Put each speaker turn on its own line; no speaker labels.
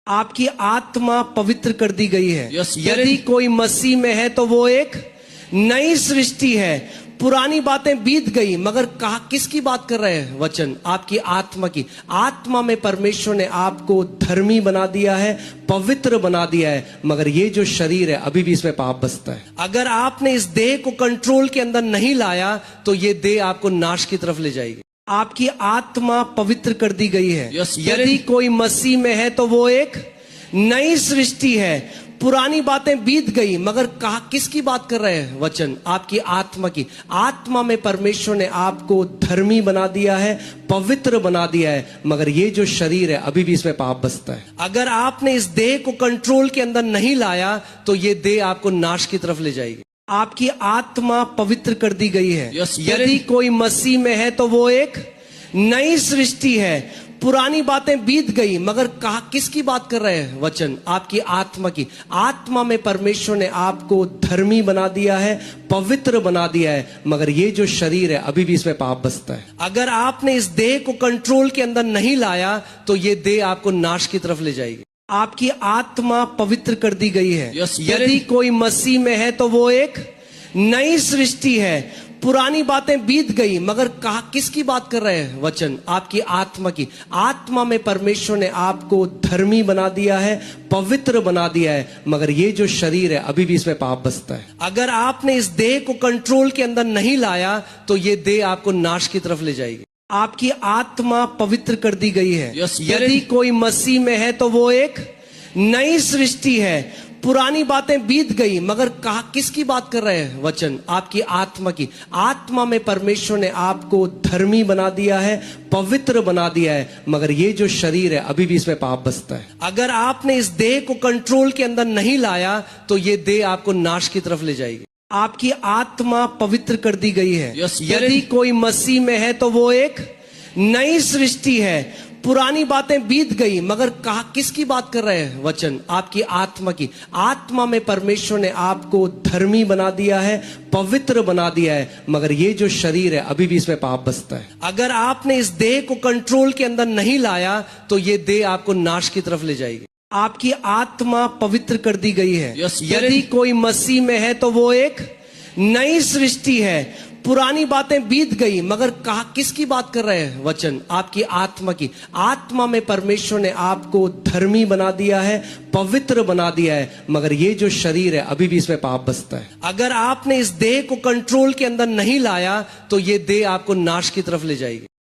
आपकी आत्मा पवित्र कर दी गई है।
Your spirit-
यदि कोई मसीह में है तो वो एक नई सृष्टि है। पुरानी बातें बीत गई, मगर कहा किसकी बात कर रहे हैं वचन? आपकी आत्मा की। आत्मा में परमेश्वर ने आपको धर्मी बना दिया है, पवित्र बना दिया है, मगर ये जो शरीर है अभी भी इसमें पाप बसता है। अगर आपने इस देह को कंट्रोल के अंदर नहीं लाया तो ये देह आपको नाश की तरफ ले जाएगी। आपकी आत्मा पवित्र कर दी गई है।
Your spirit-
यदि कोई मसीह में है तो वो एक नई सृष्टि है। पुरानी बातें बीत गई, मगर कहा किसकी बात कर रहे हैं वचन? आपकी आत्मा की। आत्मा में परमेश्वर ने आपको धर्मी बना दिया है, पवित्र बना दिया है, मगर ये जो शरीर है अभी भी इसमें पाप बसता है। अगर आपने इस देह को कंट्रोल के अंदर नहीं लाया तो ये देह आपको नाश की तरफ ले जाएगी। आपकी आत्मा पवित्र कर दी गई है।
Your spirit-
यदि कोई मसीह में है तो वो एक नई सृष्टि है। पुरानी बातें बीत गई, मगर कहा किसकी बात कर रहे हैं वचन? आपकी आत्मा की। आत्मा में परमेश्वर ने आपको धर्मी बना दिया है, पवित्र बना दिया है, मगर ये जो शरीर है अभी भी इसमें पाप बसता है। अगर आपने इस देह को कंट्रोल के अंदर नहीं लाया तो ये देह आपको नाश की तरफ ले जाएगी। आपकी आत्मा पवित्र कर दी गई है।
Your spirit-
यदि कोई मसीह में है तो वो एक नई सृष्टि है। पुरानी बातें बीत गई, मगर कहा किसकी बात कर रहे हैं वचन? आपकी आत्मा की। आत्मा में परमेश्वर ने आपको धर्मी बना दिया है, पवित्र बना दिया है, मगर ये जो शरीर है अभी भी इसमें पाप बसता है। अगर आपने इस देह को कंट्रोल के अंदर नहीं लाया तो ये देह आपको नाश की तरफ ले जाएगी। आपकी आत्मा पवित्र कर दी गई है।
Your spirit-
यदि कोई मसीह में है तो वो एक नई सृष्टि है। पुरानी बातें बीत गई, मगर कहा किसकी बात कर रहे हैं वचन? आपकी आत्मा की। आत्मा में परमेश्वर ने आपको धर्मी बना दिया है, पवित्र बना दिया है, मगर ये जो शरीर है अभी भी इसमें पाप बसता है। अगर आपने इस देह को कंट्रोल के अंदर नहीं लाया तो ये देह आपको नाश की तरफ ले जाएगी। आपकी आत्मा पवित्र कर दी गई है।
Your spirit-
यदि कोई मसीह में है तो वो एक नई सृष्टि है। पुरानी बातें बीत गई, मगर कहा किसकी बात कर रहे हैं वचन? आपकी आत्मा की। आत्मा में परमेश्वर ने आपको धर्मी बना दिया है, पवित्र बना दिया है, मगर ये जो शरीर है अभी भी इसमें पाप बसता है। अगर आपने इस देह को कंट्रोल के अंदर नहीं लाया तो ये देह आपको नाश की तरफ ले जाएगी। आपकी आत्मा पवित्र कर दी गई है।
Your spirit-
यदि कोई मसीह में है तो वो एक नई सृष्टि है। पुरानी बातें बीत गई, मगर कहा किसकी बात कर रहे हैं वचन? आपकी आत्मा की। आत्मा में परमेश्वर ने आपको धर्मी बना दिया है, पवित्र बना दिया है, मगर ये जो शरीर है अभी भी इसमें पाप बसता है। अगर आपने इस देह को कंट्रोल के अंदर नहीं लाया तो ये देह आपको नाश की तरफ ले जाएगी।